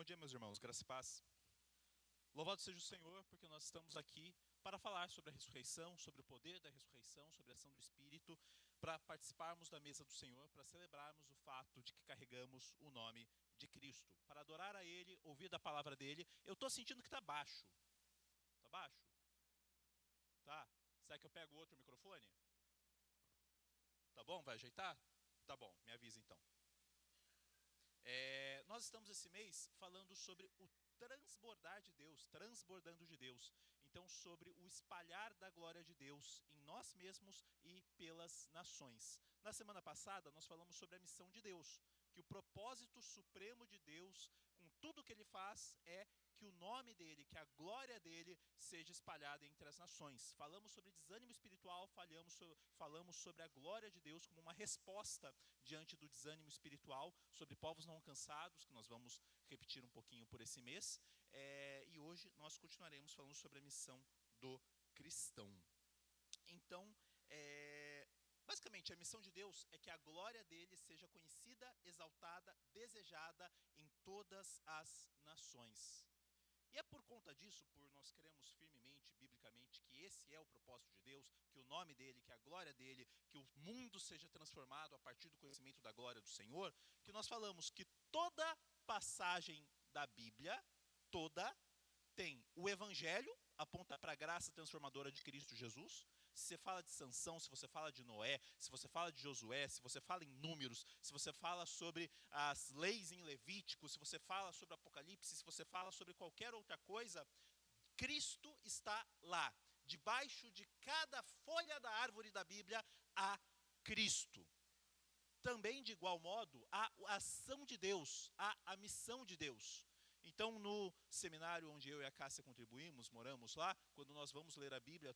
Bom dia, meus irmãos, graça e paz. Louvado seja o Senhor, porque nós estamos aqui para falar sobre a ressurreição, sobre o poder da ressurreição, sobre a ação do Espírito, para participarmos da mesa do Senhor, para celebrarmos o fato de que carregamos o nome de Cristo, para adorar a Ele, ouvir da palavra dEle. Eu estou sentindo que está baixo. Está baixo? Tá? Será que eu pego outro microfone? Tá bom? Vai ajeitar? Tá bom, me avisa então. Nós estamos esse mês falando sobre o transbordar de Deus, transbordando de Deus. Então, sobre o espalhar da glória de Deus em nós mesmos e pelas nações. Na semana passada, nós falamos sobre a missão de Deus, que o propósito supremo de Deus, com tudo que Ele faz, é que o nome dEle, que a glória dEle seja espalhada entre as nações. Falamos sobre desânimo espiritual, falamos sobre a glória de Deus como uma resposta diante do desânimo espiritual, sobre povos não alcançados, que nós vamos repetir um pouquinho por esse mês. E hoje nós continuaremos falando sobre a missão do cristão. Então, basicamente, a missão de Deus é que a glória dele seja conhecida, exaltada, desejada em todas as nações. E é por conta disso, por nós cremos firmemente, biblicamente, que esse é o propósito de Deus, que o nome dele, que a glória dele, que o mundo seja transformado a partir do conhecimento da glória do Senhor, que nós falamos que toda passagem da Bíblia, toda, tem o Evangelho, aponta para a graça transformadora de Cristo Jesus. Se você fala de Sansão, se você fala de Noé, se você fala de Josué, se você fala em Números, se você fala sobre as leis em Levítico, se você fala sobre Apocalipse, se você fala sobre qualquer outra coisa, Cristo está lá. Debaixo de cada folha da árvore da Bíblia há Cristo. Também, de igual modo, há a ação de Deus, há a missão de Deus. Então, no seminário onde eu e a Cássia contribuímos, moramos lá, quando nós vamos ler a Bíblia,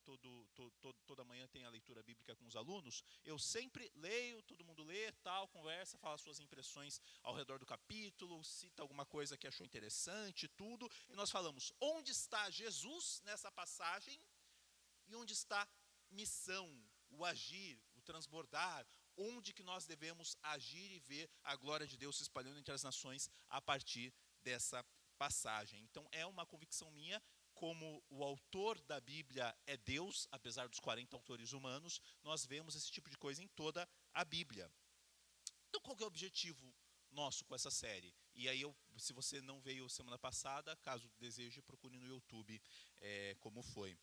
toda manhã tem a leitura bíblica com os alunos, eu sempre leio, todo mundo lê, tal, conversa, fala suas impressões ao redor do capítulo, cita alguma coisa que achou interessante, tudo, e nós falamos, onde está Jesus nessa passagem e onde está missão, o agir, o transbordar, onde que nós devemos agir e ver a glória de Deus se espalhando entre as nações a partir dessa passagem. Então é uma convicção minha, como o autor da Bíblia é Deus, apesar dos 40 autores humanos, nós vemos esse tipo de coisa em toda a Bíblia. Então qual que é o objetivo nosso com essa série? E aí, se você não veio semana passada, caso deseje, procure no YouTube como foi.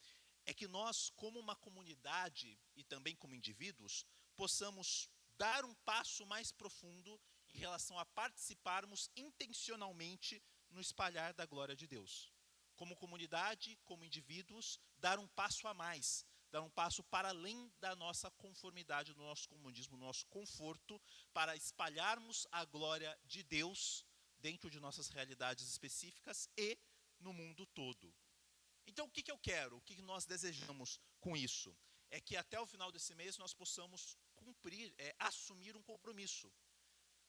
É que nós, como uma comunidade e também como indivíduos, possamos dar um passo mais profundo em relação a participarmos intencionalmente no espalhar da glória de Deus. Como comunidade, como indivíduos, dar um passo a mais, dar um passo para além da nossa conformidade, do nosso comodismo, do nosso conforto, para espalharmos a glória de Deus dentro de nossas realidades específicas e no mundo todo. Então, o que eu quero? O que nós desejamos com isso? É que até o final desse mês nós possamos cumprir, assumir um compromisso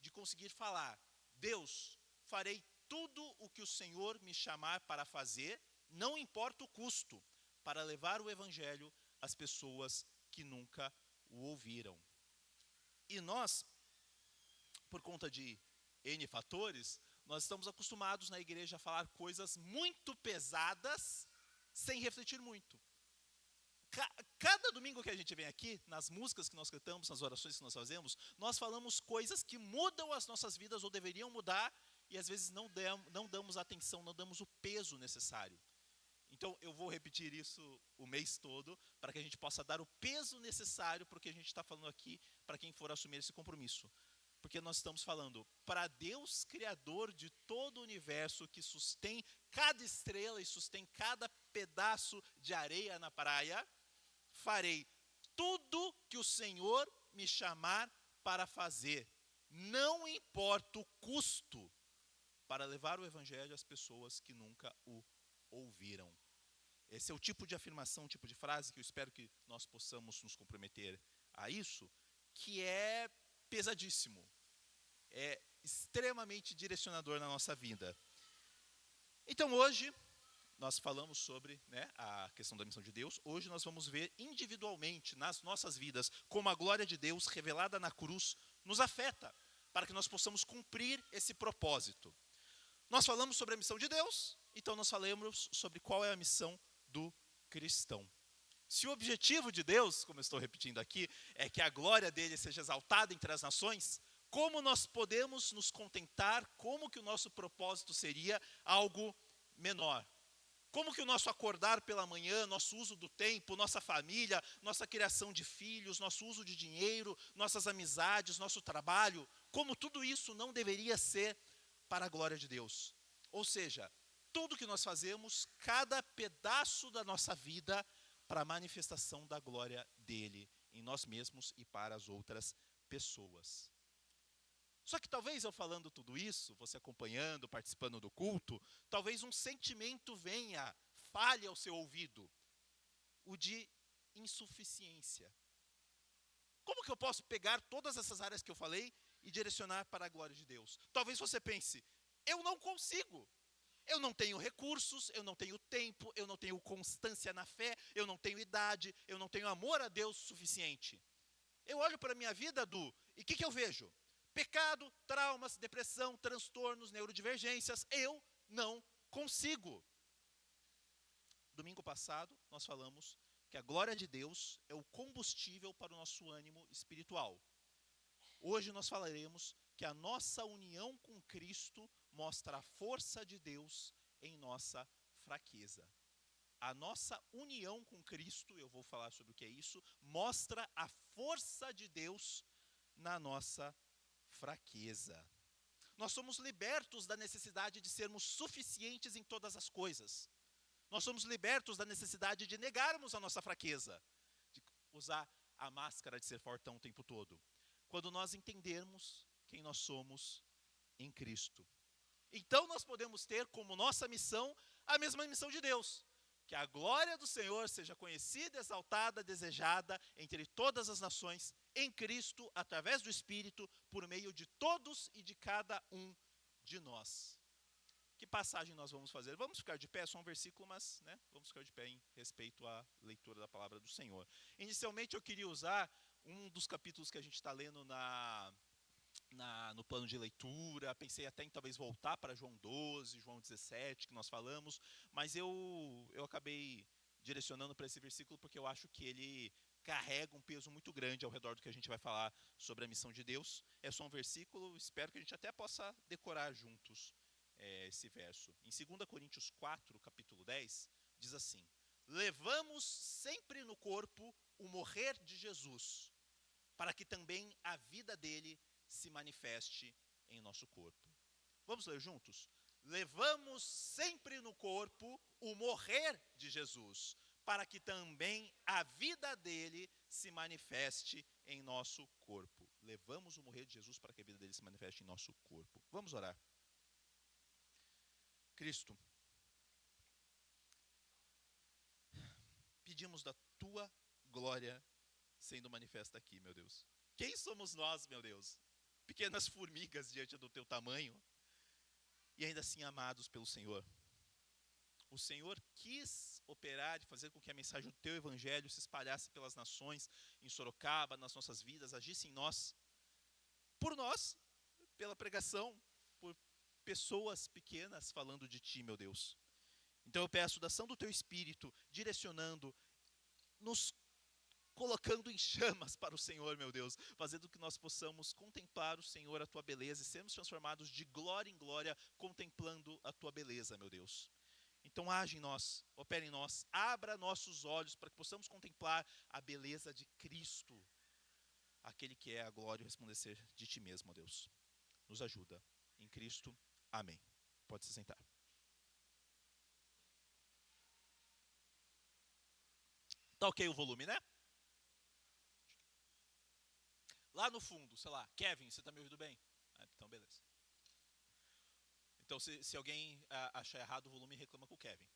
de conseguir falar, Deus, farei tudo o que o Senhor me chamar para fazer, não importa o custo, para levar o Evangelho às pessoas que nunca o ouviram. E nós, por conta de N fatores, nós estamos acostumados na igreja a falar coisas muito pesadas, sem refletir muito. Cada domingo que a gente vem aqui, nas músicas que nós cantamos, nas orações que nós fazemos, nós falamos coisas que mudam as nossas vidas ou deveriam mudar e às vezes não damos atenção, não damos o peso necessário. Então eu vou repetir isso o mês todo para que a gente possa dar o peso necessário para o que a gente está falando aqui, para quem for assumir esse compromisso. Porque nós estamos falando para Deus, Criador de todo o universo, que sustém cada estrela e sustém cada pedaço de areia na praia, farei tudo que o Senhor me chamar para fazer, não importa o custo, para levar o Evangelho às pessoas que nunca o ouviram. Esse é o tipo de afirmação, o tipo de frase que eu espero que nós possamos nos comprometer a isso, que é pesadíssimo, é extremamente direcionador na nossa vida. Então hoje, nós falamos sobre a questão da missão de Deus. Hoje nós vamos ver individualmente, nas nossas vidas, como a glória de Deus revelada na cruz nos afeta, para que nós possamos cumprir esse propósito. Nós falamos sobre a missão de Deus, então nós falamos sobre qual é a missão do cristão. Se o objetivo de Deus, como eu estou repetindo aqui, é que a glória dele seja exaltada entre as nações, como nós podemos nos contentar, como que o nosso propósito seria algo menor? Como que o nosso acordar pela manhã, nosso uso do tempo, nossa família, nossa criação de filhos, nosso uso de dinheiro, nossas amizades, nosso trabalho, como tudo isso não deveria ser para a glória de Deus? Ou seja, tudo que nós fazemos, cada pedaço da nossa vida, para a manifestação da glória dele em nós mesmos e para as outras pessoas. Só que talvez eu falando tudo isso, você acompanhando, participando do culto, talvez um sentimento venha, falhe ao seu ouvido, o de insuficiência. Como que eu posso pegar todas essas áreas que eu falei e direcionar para a glória de Deus? Talvez você pense, eu não consigo. Eu não tenho recursos, eu não tenho tempo, eu não tenho constância na fé, eu não tenho idade, eu não tenho amor a Deus suficiente. Eu olho para a minha vida, e o que eu vejo? Pecado, traumas, depressão, transtornos, neurodivergências. Eu não consigo. Domingo passado, nós falamos que a glória de Deus é o combustível para o nosso ânimo espiritual. Hoje nós falaremos que a nossa união com Cristo mostra a força de Deus em nossa fraqueza. A nossa união com Cristo, eu vou falar sobre o que é isso, mostra a força de Deus na nossa fraqueza. Nós somos libertos da necessidade de sermos suficientes em todas as coisas. Nós somos libertos da necessidade de negarmos a nossa fraqueza, de usar a máscara de ser fortão o tempo todo. Quando nós entendermos quem nós somos em Cristo. Então nós podemos ter como nossa missão a mesma missão de Deus. Que a glória do Senhor seja conhecida, exaltada, desejada entre todas as nações, em Cristo, através do Espírito, por meio de todos e de cada um de nós. Que passagem nós vamos fazer? Vamos ficar de pé, é só um versículo, mas vamos ficar de pé em respeito à leitura da palavra do Senhor. Inicialmente eu queria usar um dos capítulos que a gente está lendo no plano de leitura, pensei até em talvez voltar para João 12, João 17, que nós falamos, mas eu acabei direcionando para esse versículo porque eu acho que ele carrega um peso muito grande ao redor do que a gente vai falar sobre a missão de Deus. É só um versículo, espero que a gente até possa decorar juntos esse verso. Em 2 Coríntios 4, capítulo 10, diz assim: levamos sempre no corpo o morrer de Jesus, para que também a vida dele se manifeste em nosso corpo. Vamos ler juntos? Levamos sempre no corpo o morrer de Jesus, para que também a vida dele se manifeste em nosso corpo. Levamos o morrer de Jesus para que a vida dele se manifeste em nosso corpo. Vamos orar. Cristo, pedimos da tua glória sendo manifesta aqui, meu Deus. Quem somos nós, meu Deus? Pequenas formigas diante do teu tamanho, e ainda assim amados pelo Senhor. O Senhor quis operar e fazer com que a mensagem do teu evangelho se espalhasse pelas nações, em Sorocaba, nas nossas vidas, agisse em nós, por nós, pela pregação, por pessoas pequenas falando de ti, meu Deus. Então eu peço da ação do teu Espírito, direcionando, nos colocando em chamas para o Senhor, meu Deus, fazendo que nós possamos contemplar o Senhor, a tua beleza, e sermos transformados de glória em glória, contemplando a tua beleza, meu Deus. Então age em nós, opera em nós, abra nossos olhos para que possamos contemplar a beleza de Cristo, aquele que é a glória e o resplandecer de ti mesmo, ó Deus. Nos ajuda, em Cristo, amém. Pode se sentar. Tá ok o volume, né? Lá no fundo, sei lá, Kevin, você tá me ouvindo bem? Então, beleza. Então, se alguém achar errado o volume, reclama com o Kevin.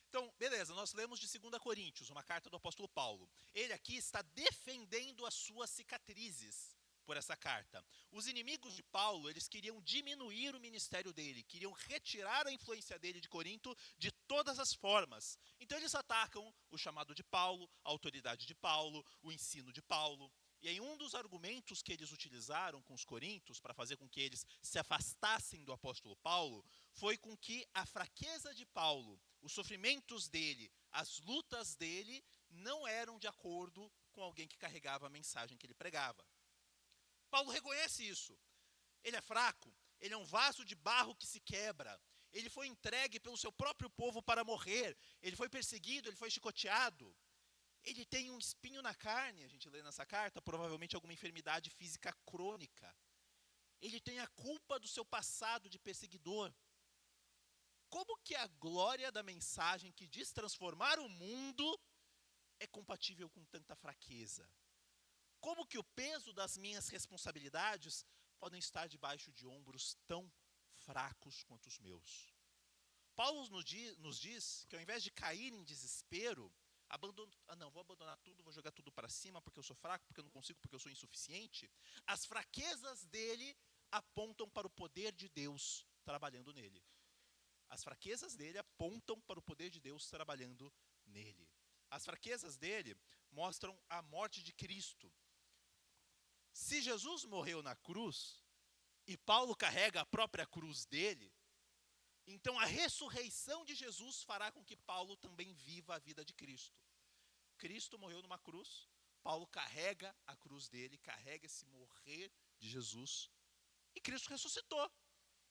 Então, beleza, nós lemos de 2 Coríntios, uma carta do apóstolo Paulo. Ele aqui está defendendo as suas cicatrizes por essa carta. Os inimigos de Paulo, eles queriam diminuir o ministério dele, queriam retirar a influência dele de Corinto de todas as formas. Então eles atacam o chamado de Paulo, a autoridade de Paulo, o ensino de Paulo. E aí um dos argumentos que eles utilizaram com os coríntios para fazer com que eles se afastassem do apóstolo Paulo foi com que a fraqueza de Paulo, os sofrimentos dele, as lutas dele não eram de acordo com alguém que carregava a mensagem que ele pregava. Paulo reconhece isso. Ele é fraco, ele é um vaso de barro que se quebra. Ele foi entregue pelo seu próprio povo para morrer. Ele foi perseguido, ele foi chicoteado. Ele tem um espinho na carne, a gente lê nessa carta, provavelmente alguma enfermidade física crônica. Ele tem a culpa do seu passado de perseguidor. Como que a glória da mensagem que diz transformar o mundo é compatível com tanta fraqueza? Como que o peso das minhas responsabilidades podem estar debaixo de ombros tão fracos quanto os meus? Paulo nos diz que ao invés de cair em desespero, vou abandonar tudo, vou jogar tudo para cima porque eu sou fraco, porque eu não consigo, porque eu sou insuficiente. As fraquezas dele apontam para o poder de Deus trabalhando nele. As fraquezas dele apontam para o poder de Deus trabalhando nele. As fraquezas dele mostram a morte de Cristo. Se Jesus morreu na cruz, e Paulo carrega a própria cruz dele, então a ressurreição de Jesus fará com que Paulo também viva a vida de Cristo. Cristo morreu numa cruz, Paulo carrega a cruz dele, carrega esse morrer de Jesus, e Cristo ressuscitou.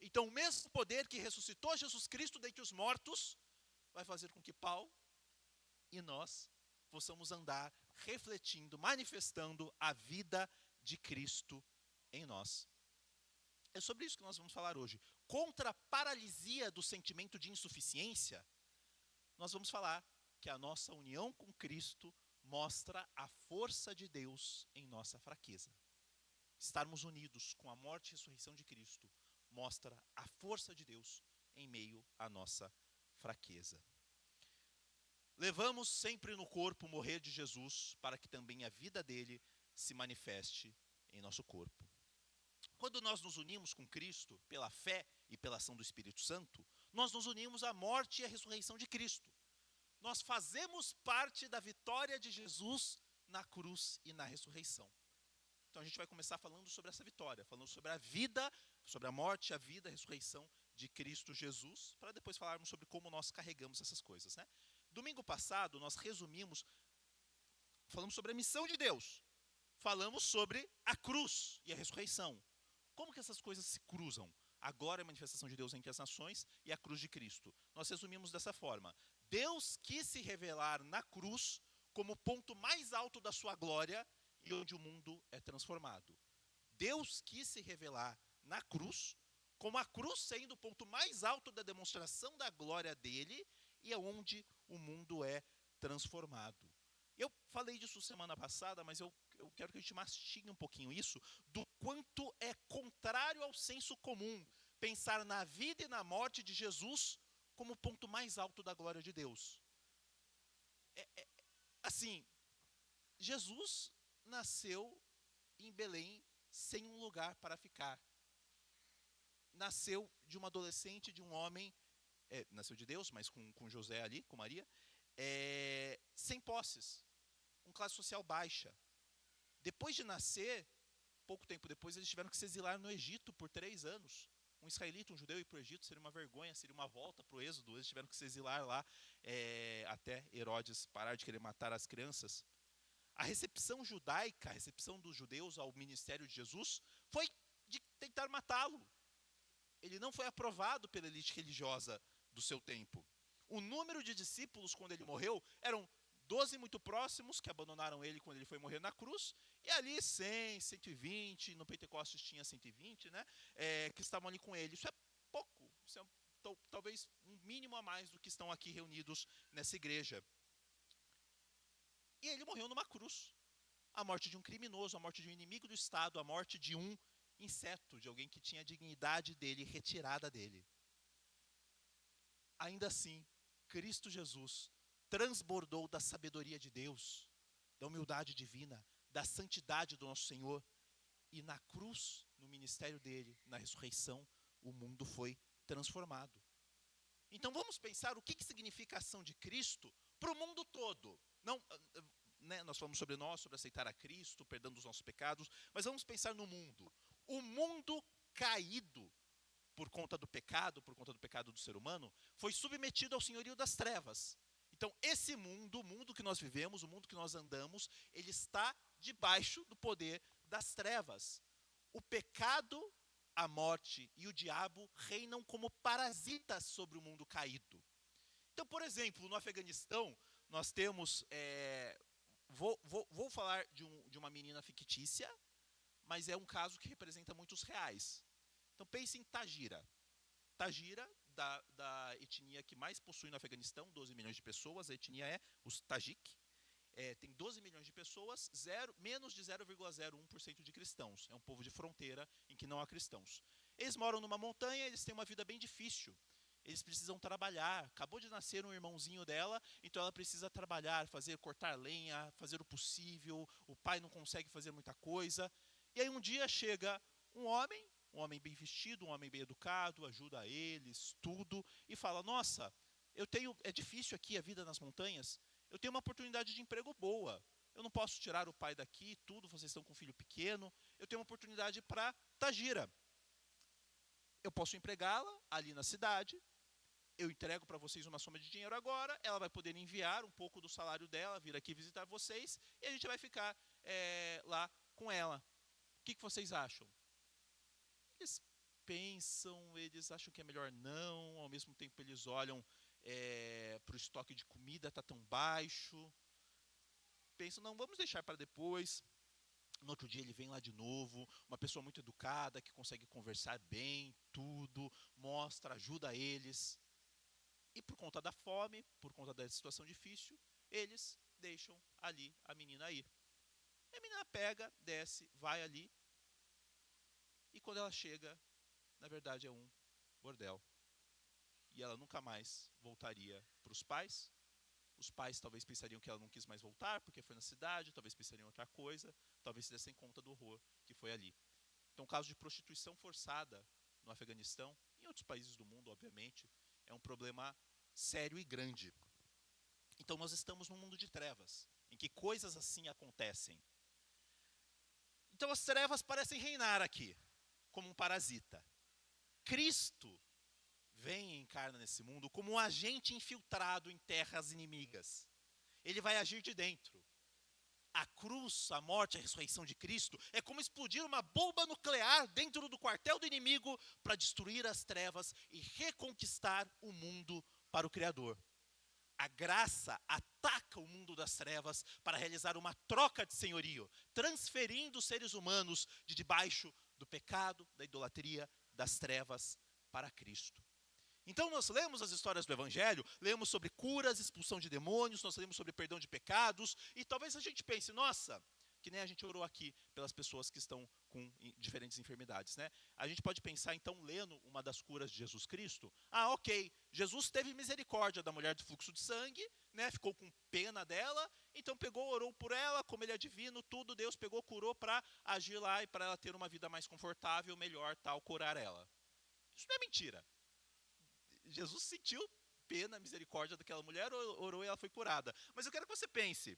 Então o mesmo poder que ressuscitou Jesus Cristo dentre os mortos, vai fazer com que Paulo e nós possamos andar refletindo, manifestando a vida de Cristo em nós. É sobre isso que nós vamos falar hoje. Contra a paralisia do sentimento de insuficiência, nós vamos falar que a nossa união com Cristo mostra a força de Deus em nossa fraqueza. Estarmos unidos com a morte e ressurreição de Cristo mostra a força de Deus em meio à nossa fraqueza. Levamos sempre no corpo o morrer de Jesus para que também a vida dele se manifeste em nosso corpo. Quando nós nos unimos com Cristo, pela fé e pela ação do Espírito Santo, nós nos unimos à morte e à ressurreição de Cristo. Nós fazemos parte da vitória de Jesus na cruz e na ressurreição. Então a gente vai começar falando sobre essa vitória, falando sobre a vida, sobre a morte, a vida, a ressurreição de Cristo Jesus, para depois falarmos sobre como nós carregamos essas coisas, né? Domingo passado nós falamos sobre a missão de Deus, falamos sobre a cruz e a ressurreição. Como que essas coisas se cruzam? A glória e a manifestação de Deus entre as nações e a cruz de Cristo. Nós resumimos dessa forma. Deus quis se revelar na cruz como o ponto mais alto da sua glória e onde o mundo é transformado. Deus quis se revelar na cruz, como a cruz sendo o ponto mais alto da demonstração da glória dele e é onde o mundo é transformado. Eu falei disso semana passada, mas eu quero que a gente mastigue um pouquinho isso, do quanto é contrário ao senso comum pensar na vida e na morte de Jesus como o ponto mais alto da glória de Deus. Assim, Jesus nasceu em Belém sem um lugar para ficar. Nasceu de uma adolescente, de um homem, nasceu de Deus, mas com José ali, com Maria, sem posses, com classe social baixa. Depois de nascer, pouco tempo depois, eles tiveram que se exilar no Egito por 3 anos. Um israelita, um judeu ir para o Egito seria uma vergonha, seria uma volta para o êxodo. Eles tiveram que se exilar lá até Herodes parar de querer matar as crianças. A recepção judaica, a recepção dos judeus ao ministério de Jesus foi de tentar matá-lo. Ele não foi aprovado pela elite religiosa do seu tempo. O número de discípulos quando ele morreu eram 12 muito próximos, que abandonaram ele quando ele foi morrer na cruz, e ali 100, 120, no Pentecostes tinha 120, né, que estavam ali com ele. Isso é pouco, isso é talvez um mínimo a mais do que estão aqui reunidos nessa igreja. E ele morreu numa cruz. A morte de um criminoso, a morte de um inimigo do Estado, a morte de um inseto, de alguém que tinha a dignidade dele retirada dele. Ainda assim, Cristo Jesus transbordou da sabedoria de Deus, da humildade divina, da santidade do nosso Senhor. E na cruz, no ministério dele, na ressurreição, o mundo foi transformado. Então vamos pensar o que significa a ação de Cristo para o mundo todo. Não, né, nós falamos sobre nós, sobre aceitar a Cristo, perdão dos nossos pecados, mas vamos pensar no mundo. O mundo caído por conta do pecado do ser humano, foi submetido ao senhorio das trevas. Então, esse mundo, o mundo que nós vivemos, o mundo que nós andamos, ele está debaixo do poder das trevas. O pecado, a morte e o diabo reinam como parasitas sobre o mundo caído. Então, por exemplo, no Afeganistão, nós temos... Vou falar de uma menina fictícia, mas é um caso que representa muitos reais. Então pense em Tagira. Tagira, da etnia que mais possui no Afeganistão, 12 milhões de pessoas, a etnia é os Tajik. Tem 12 milhões de pessoas, menos de 0,01% de cristãos. É um povo de fronteira em que não há cristãos. Eles moram numa montanha, eles têm uma vida bem difícil. Eles precisam trabalhar. Acabou de nascer um irmãozinho dela, então ela precisa trabalhar, cortar lenha, fazer o possível. O pai não consegue fazer muita coisa. E aí um dia chega um homem bem vestido, um homem bem educado, ajuda eles, tudo, e fala: nossa, é difícil aqui a vida nas montanhas, eu tenho uma oportunidade de emprego boa, eu não posso tirar o pai daqui, tudo, vocês estão com um filho pequeno, eu tenho uma oportunidade para Tagira. Eu posso empregá-la ali na cidade, eu entrego para vocês uma soma de dinheiro agora, ela vai poder enviar um pouco do salário dela, vir aqui visitar vocês, e a gente vai ficar lá com ela. O que vocês acham? Eles pensam, eles acham que é melhor não, ao mesmo tempo eles olham para o estoque de comida, está tão baixo. Pensam, não, vamos deixar para depois. No outro dia ele vem lá de novo, uma pessoa muito educada, que consegue conversar bem, tudo, mostra, ajuda eles. E por conta da fome, por conta da situação difícil, eles deixam ali a menina ir. A menina pega, desce, vai ali. E quando ela chega, na verdade é um bordel. E ela nunca mais voltaria para os pais. Os pais talvez pensariam que ela não quis mais voltar, porque foi na cidade, talvez pensariam em outra coisa, talvez se dessem conta do horror que foi ali. Então, o caso de prostituição forçada no Afeganistão, e em outros países do mundo, obviamente, é um problema sério e grande. Então, nós estamos num mundo de trevas, em que coisas assim acontecem. Então, as trevas parecem reinar aqui, como um parasita. Cristo vem e encarna nesse mundo como um agente infiltrado em terras inimigas. Ele vai agir de dentro. A cruz, a morte, a ressurreição de Cristo é como explodir uma bomba nuclear dentro do quartel do inimigo para destruir as trevas e reconquistar o mundo para o Criador. A graça ataca o mundo das trevas para realizar uma troca de senhorio, transferindo os seres humanos de debaixo do pecado, da idolatria, das trevas para Cristo. Então nós lemos as histórias do Evangelho, lemos sobre curas, expulsão de demônios, nós lemos sobre perdão de pecados, e talvez a gente pense, nossa, que nem a gente orou aqui pelas pessoas que estão com diferentes enfermidades, né? A gente pode pensar, então, lendo uma das curas de Jesus Cristo, ok, Jesus teve misericórdia da mulher do fluxo de sangue, né? Ficou com pena dela, então pegou, orou por ela, como ele é divino, tudo, Deus pegou, curou para agir lá e para ela ter uma vida mais confortável, melhor, tal, curar ela. Isso não é mentira. Jesus sentiu pena, misericórdia daquela mulher, orou e ela foi curada. Mas eu quero que você pense,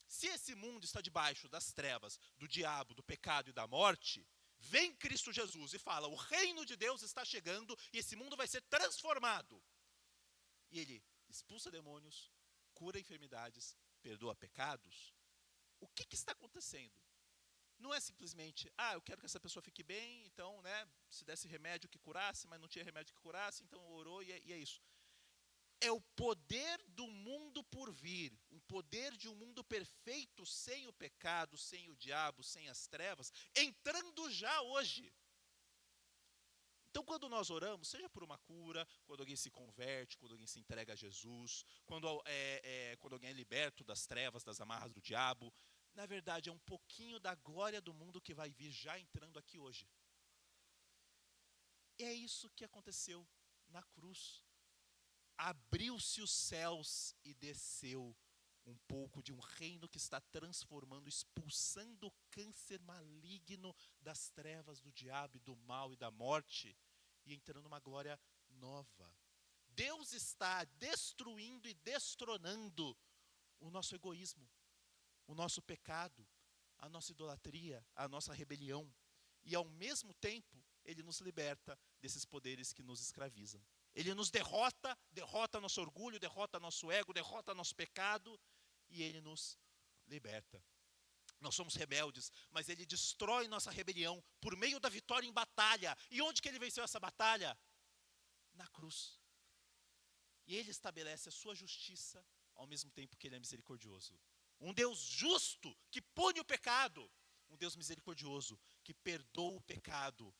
se esse mundo está debaixo das trevas, do diabo, do pecado e da morte, vem Cristo Jesus e fala, o reino de Deus está chegando e esse mundo vai ser transformado. E ele expulsa demônios, cura enfermidades, perdoa pecados. O que está acontecendo? Não é simplesmente, eu quero que essa pessoa fique bem, então, né, se desse remédio que curasse, mas não tinha remédio que curasse, então orou e é isso. É o poder do mundo por vir, um poder de um mundo perfeito, sem o pecado, sem o diabo, sem as trevas, entrando já hoje. Então, quando nós oramos, seja por uma cura, quando alguém se converte, quando alguém se entrega a Jesus, quando alguém é liberto das trevas, das amarras do diabo, na verdade, é um pouquinho da glória do mundo que vai vir já entrando aqui hoje. E é isso que aconteceu na cruz. Abriu-se os céus e desceu um pouco de um reino que está transformando, expulsando o câncer maligno das trevas, do diabo, e do mal e da morte, e entrando uma glória nova. Deus está destruindo e destronando o nosso egoísmo. o nosso pecado, a nossa idolatria, a nossa rebelião. E ao mesmo tempo, ele nos liberta desses poderes que nos escravizam. Ele nos derrota, derrota nosso orgulho, derrota nosso ego, derrota nosso pecado, e ele nos liberta. Nós somos rebeldes, mas ele destrói nossa rebelião por meio da vitória em batalha. E onde que ele venceu essa batalha? Na cruz. E ele estabelece a sua justiça ao mesmo tempo que ele é misericordioso. Um Deus justo que pune o pecado. Um Deus misericordioso que perdoa o pecado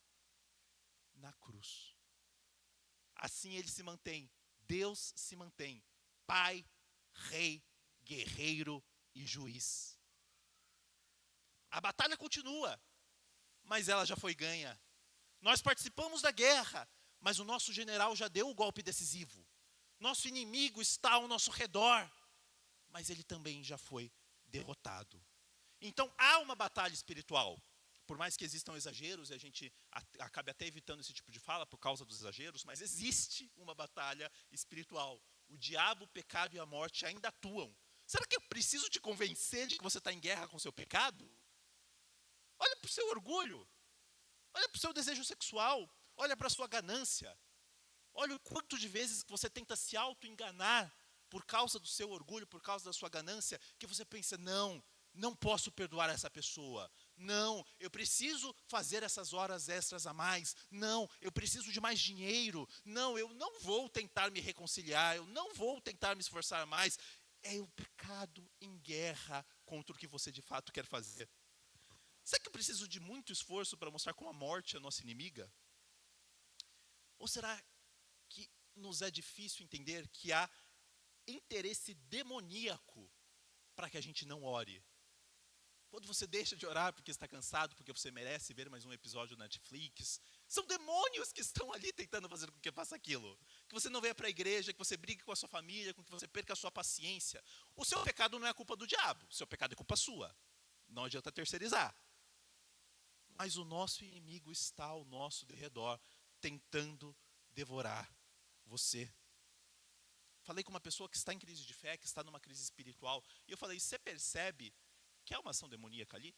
na cruz. Assim ele se mantém. Deus se mantém. Pai, rei, guerreiro e juiz. A batalha continua, mas ela já foi ganha. Nós participamos da guerra, mas o nosso general já deu o golpe decisivo. Nosso inimigo está ao nosso redor, mas ele também já foi derrotado. Então há uma batalha espiritual. Por mais que existam exageros, e a gente acabe até evitando esse tipo de fala por causa dos exageros, mas existe uma batalha espiritual. O diabo, o pecado e a morte ainda atuam. Será que eu preciso te convencer de que você está em guerra com o seu pecado? Olha para o seu orgulho. Olha para o seu desejo sexual. Olha para a sua ganância. Olha o quanto de vezes você tenta se auto-enganar por causa do seu orgulho, por causa da sua ganância, que você pensa, não posso perdoar essa pessoa. Não, eu preciso fazer essas horas extras a mais. Não, eu preciso de mais dinheiro. Não, eu não vou tentar me reconciliar. Eu não vou tentar me esforçar mais. É o pecado em guerra contra o que você de fato quer fazer. Será que eu preciso de muito esforço para mostrar como a morte é a nossa inimiga? Ou será que nos é difícil entender que há interesse demoníaco para que a gente não ore? Quando você deixa de orar porque está cansado, porque você merece ver mais um episódio na Netflix, são demônios que estão ali tentando fazer com que faça aquilo. Que você não venha para a igreja, que você brigue com a sua família, com que você perca a sua paciência. O seu pecado não é culpa do diabo, o seu pecado é culpa sua. Não adianta terceirizar. Mas o nosso inimigo está ao nosso derredor, tentando devorar você. Falei com uma pessoa que está em crise de fé, que está numa crise espiritual, e eu falei, você percebe que há uma ação demoníaca ali?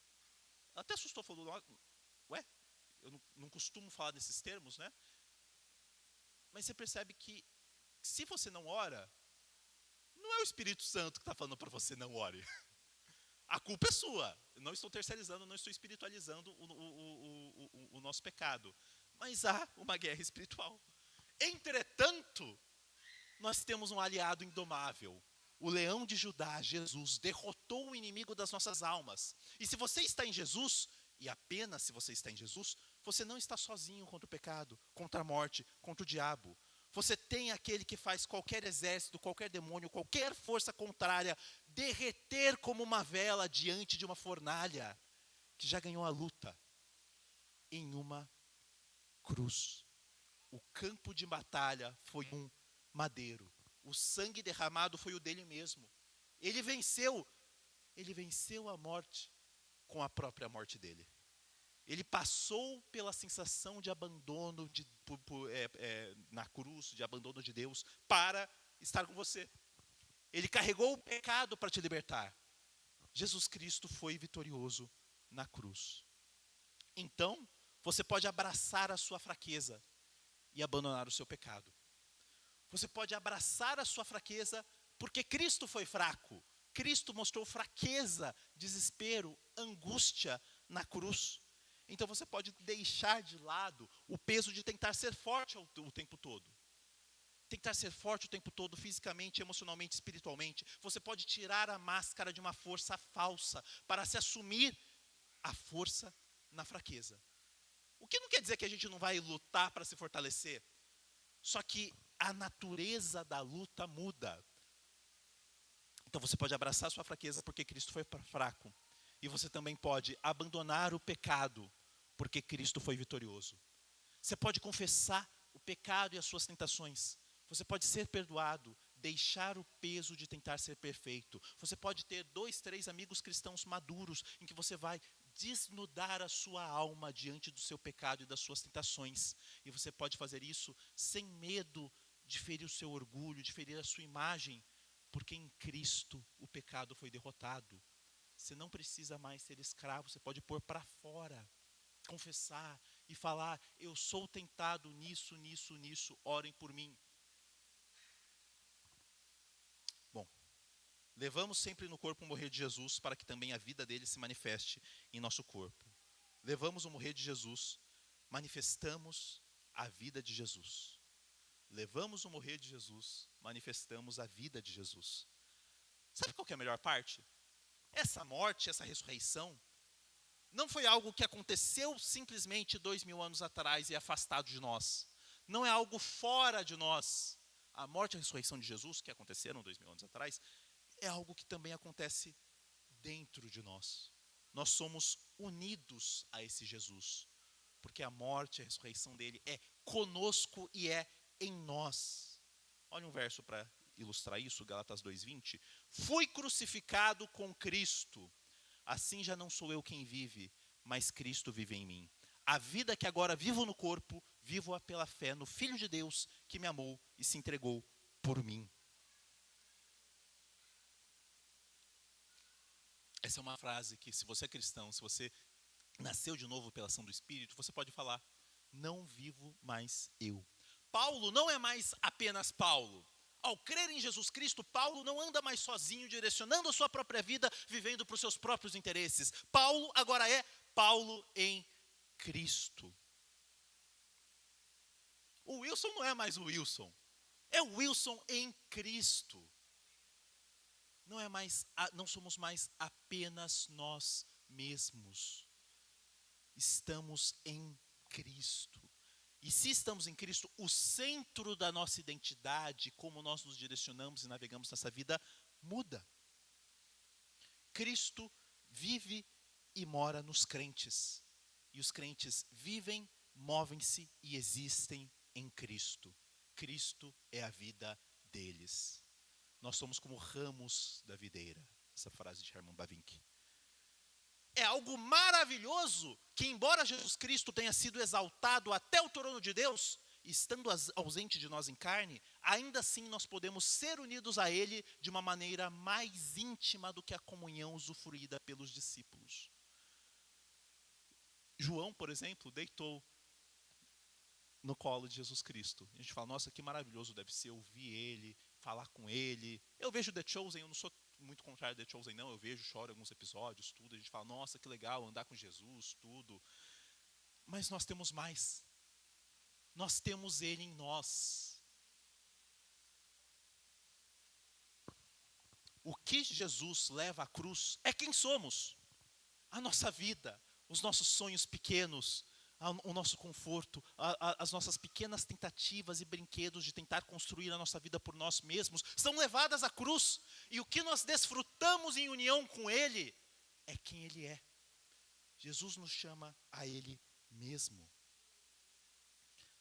Ela até assustou, falou, ué, eu não costumo falar desses termos, né? Mas você percebe que se você não ora, não é o Espírito Santo que está falando para você não ore. A culpa é sua. Eu não estou terceirizando, não estou espiritualizando o nosso pecado. Mas há uma guerra espiritual. Entretanto, nós temos um aliado indomável. O leão de Judá, Jesus, derrotou o inimigo das nossas almas. E se você está em Jesus, e apenas se você está em Jesus, você não está sozinho contra o pecado, contra a morte, contra o diabo. Você tem aquele que faz qualquer exército, qualquer demônio, qualquer força contrária derreter como uma vela diante de uma fornalha, que já ganhou a luta em uma cruz. O campo de batalha foi um madeiro. O sangue derramado foi o dele mesmo. Ele venceu a morte com a própria morte dele. Ele passou pela sensação de abandono na cruz, de abandono de Deus, para estar com você. Ele carregou o pecado para te libertar. Jesus Cristo foi vitorioso na cruz. Então, você pode abraçar a sua fraqueza e abandonar o seu pecado. Você pode abraçar a sua fraqueza porque Cristo foi fraco. Cristo mostrou fraqueza, desespero, angústia na cruz. Então você pode deixar de lado o peso de tentar ser forte o tempo todo. Tentar ser forte o tempo todo, fisicamente, emocionalmente, espiritualmente. Você pode tirar a máscara de uma força falsa para se assumir a força na fraqueza. O que não quer dizer que a gente não vai lutar para se fortalecer. Só que a natureza da luta muda. Então você pode abraçar a sua fraqueza porque Cristo foi fraco. E você também pode abandonar o pecado porque Cristo foi vitorioso. Você pode confessar o pecado e as suas tentações. Você pode ser perdoado, deixar o peso de tentar ser perfeito. Você pode ter 2, 3 amigos cristãos maduros em que você vai desnudar a sua alma diante do seu pecado e das suas tentações. E você pode fazer isso sem medo de ferir o seu orgulho, de ferir a sua imagem, porque em Cristo o pecado foi derrotado. Você não precisa mais ser escravo, você pode pôr para fora, confessar e falar: eu sou tentado nisso, nisso, nisso, orem por mim. Bom, levamos sempre no corpo o morrer de Jesus para que também a vida dele se manifeste em nosso corpo. Levamos o morrer de Jesus, manifestamos a vida de Jesus. Levamos o morrer de Jesus, manifestamos a vida de Jesus. Sabe qual que é a melhor parte? Essa morte, essa ressurreição, não foi algo que aconteceu simplesmente 2000 anos atrás e afastado de nós. Não é algo fora de nós. A morte e a ressurreição de Jesus, que aconteceram 2000 anos atrás, é algo que também acontece dentro de nós. Nós somos unidos a esse Jesus, porque a morte e a ressurreição dele é conosco e é em nós. Olha um verso para ilustrar isso, Gálatas 2:20. Fui crucificado com Cristo, assim já não sou eu quem vive, mas Cristo vive em mim. A vida que agora vivo no corpo, vivo-a pela fé no Filho de Deus que me amou e se entregou por mim. Essa é uma frase que, se você é cristão, se você nasceu de novo pela ação do Espírito, você pode falar: não vivo mais eu. Paulo não é mais apenas Paulo. Ao crer em Jesus Cristo, Paulo não anda mais sozinho, direcionando a sua própria vida, vivendo para os seus próprios interesses. Paulo agora é Paulo em Cristo. O Wilson não é mais o Wilson. É o Wilson em Cristo. Não somos mais apenas nós mesmos. Estamos em Cristo. E se estamos em Cristo, o centro da nossa identidade, como nós nos direcionamos e navegamos nessa vida, muda. Cristo vive e mora nos crentes. E os crentes vivem, movem-se e existem em Cristo. Cristo é a vida deles. Nós somos como ramos da videira. Essa frase de Herman Bavinck. É algo maravilhoso que, embora Jesus Cristo tenha sido exaltado até o trono de Deus, estando ausente de nós em carne, ainda assim nós podemos ser unidos a Ele de uma maneira mais íntima do que a comunhão usufruída pelos discípulos. João, por exemplo, deitou no colo de Jesus Cristo. A gente fala: nossa, que maravilhoso deve ser ouvir Ele, falar com Ele. Eu vejo The Chosen, eu não sou muito contrário a The Chosen não, eu vejo, choro em alguns episódios, tudo, a gente fala: nossa, que legal andar com Jesus, tudo. Mas nós temos mais. Nós temos Ele em nós. O que Jesus leva à cruz é quem somos. A nossa vida, os nossos sonhos pequenos, o nosso conforto, as nossas pequenas tentativas e brinquedos de tentar construir a nossa vida por nós mesmos, são levadas à cruz. E o que nós desfrutamos em união com Ele é quem Ele é. Jesus nos chama a Ele mesmo.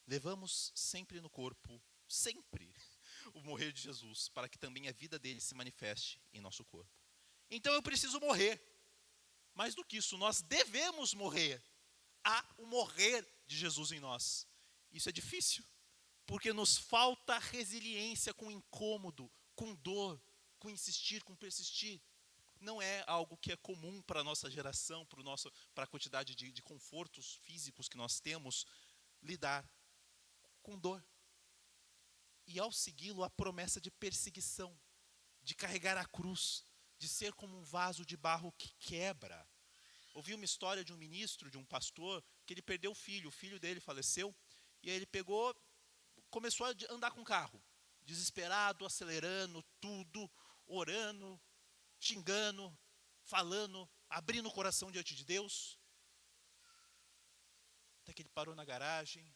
Levamos sempre no corpo, sempre, o morrer de Jesus, para que também a vida dele se manifeste em nosso corpo. Então eu preciso morrer. Mais do que isso, nós devemos morrer. Há o morrer de Jesus em nós. Isso é difícil, porque nos falta resiliência com incômodo, com dor, com insistir, com persistir. Não é algo que é comum para a nossa geração, para a quantidade de confortos físicos que nós temos, lidar com dor. E ao segui-lo, a promessa de perseguição, de carregar a cruz, de ser como um vaso de barro que quebra. Ouvi uma história de um ministro, de um pastor, que ele perdeu o filho dele faleceu, e aí ele começou a andar com o carro, desesperado, acelerando tudo, orando, xingando, falando, abrindo o coração diante de Deus. Até que ele parou na garagem,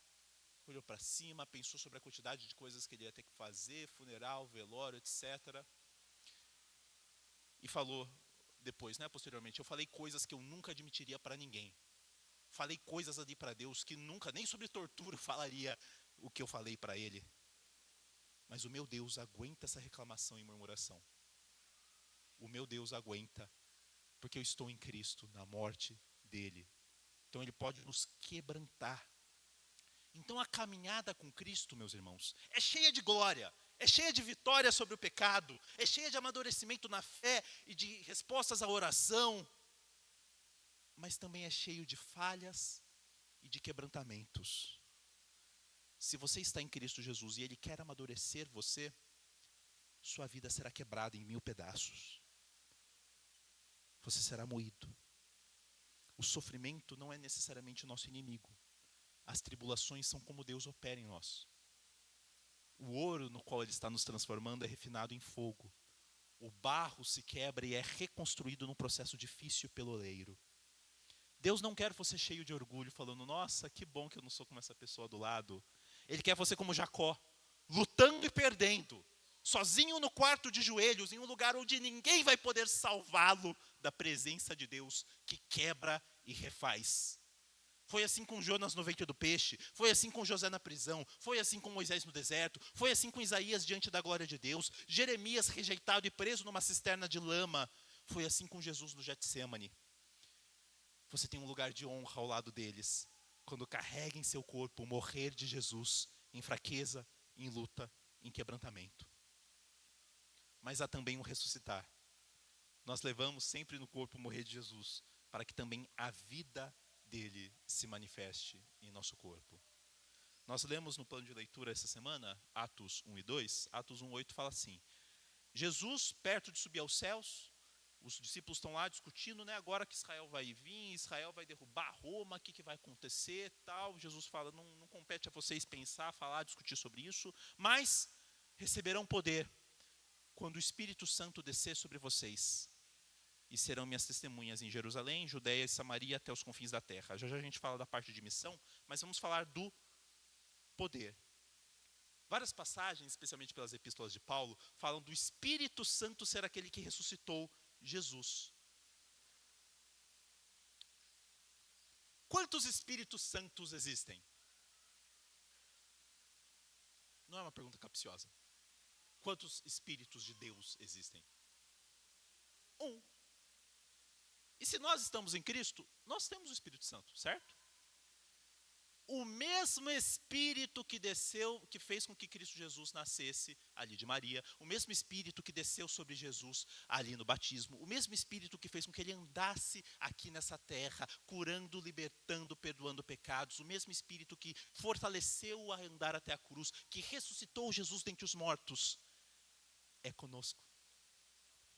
olhou para cima, pensou sobre a quantidade de coisas que ele ia ter que fazer, funeral, velório, etc. E falou depois, posteriormente: eu falei coisas que eu nunca admitiria para ninguém. Falei coisas ali para Deus que nunca, nem sobre tortura, falaria o que eu falei para Ele. Mas o meu Deus aguenta essa reclamação e murmuração. O meu Deus aguenta, porque eu estou em Cristo, na morte dEle. Então Ele pode nos quebrantar. Então a caminhada com Cristo, meus irmãos, é cheia de glória, é cheia de vitória sobre o pecado, é cheia de amadurecimento na fé e de respostas à oração, mas também é cheio de falhas e de quebrantamentos. Se você está em Cristo Jesus e Ele quer amadurecer você, sua vida será quebrada em 1000 pedaços. Você será moído. O sofrimento não é necessariamente nosso inimigo. As tribulações são como Deus opera em nós. O ouro no qual Ele está nos transformando é refinado em fogo. O barro se quebra e é reconstruído num processo difícil pelo oleiro. Deus não quer você cheio de orgulho, falando, nossa, que bom que eu não sou como essa pessoa do lado. Ele quer você como Jacó, lutando e perdendo, sozinho no quarto de joelhos, em um lugar onde ninguém vai poder salvá-lo da presença de Deus, que quebra e refaz. Foi assim com Jonas no ventre do peixe, foi assim com José na prisão, foi assim com Moisés no deserto, foi assim com Isaías diante da glória de Deus, Jeremias rejeitado e preso numa cisterna de lama, foi assim com Jesus no Getsêmani. Você tem um lugar de honra ao lado deles, quando carrega em seu corpo o morrer de Jesus, em fraqueza, em luta, em quebrantamento. Mas há também um ressuscitar. Nós levamos sempre no corpo o morrer de Jesus, para que também a vida dele se manifeste em nosso corpo. Nós lemos no plano de leitura essa semana, Atos 1 e 2, Atos 1:8 fala assim, Jesus, perto de subir aos céus, os discípulos estão lá discutindo, né? Agora que Israel vai vir, Israel vai derrubar Roma, o que vai acontecer, tal. Jesus fala, não compete a vocês pensar, falar, discutir sobre isso, mas receberão poder quando o Espírito Santo descer sobre vocês. E serão minhas testemunhas em Jerusalém, Judeia e Samaria até os confins da terra. Já a gente fala da parte de missão, mas vamos falar do poder. Várias passagens, especialmente pelas epístolas de Paulo, falam do Espírito Santo ser aquele que ressuscitou Jesus. Quantos Espíritos Santos existem? Não é uma pergunta capciosa. Quantos Espíritos de Deus existem? Um. E se nós estamos em Cristo, nós temos o Espírito Santo, certo? O mesmo Espírito que desceu, que fez com que Cristo Jesus nascesse ali de Maria, o mesmo Espírito que desceu sobre Jesus ali no batismo, o mesmo Espírito que fez com que ele andasse aqui nessa terra, curando, libertando, perdoando pecados, o mesmo Espírito que fortaleceu a andar até a cruz, que ressuscitou Jesus dentre os mortos, é conosco,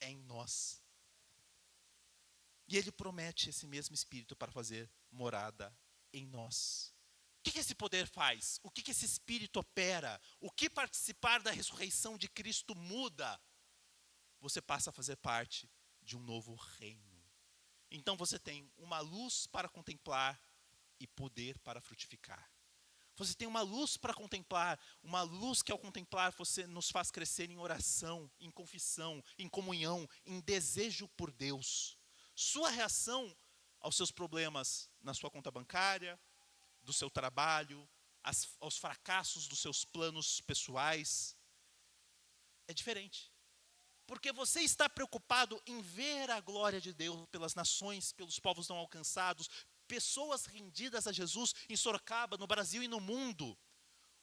é em nós. E ele promete esse mesmo Espírito para fazer morada em nós. O que esse poder faz? O que esse Espírito opera? O que participar da ressurreição de Cristo muda? Você passa a fazer parte de um novo reino. Então você tem uma luz para contemplar e poder para frutificar. Você tem uma luz para contemplar, uma luz que ao contemplar você nos faz crescer em oração, em confissão, em comunhão, em desejo por Deus. Sua reação aos seus problemas na sua conta bancária, do seu trabalho, aos fracassos dos seus planos pessoais, é diferente. Porque você está preocupado em ver a glória de Deus pelas nações, pelos povos não alcançados, pessoas rendidas a Jesus em Sorocaba, no Brasil e no mundo.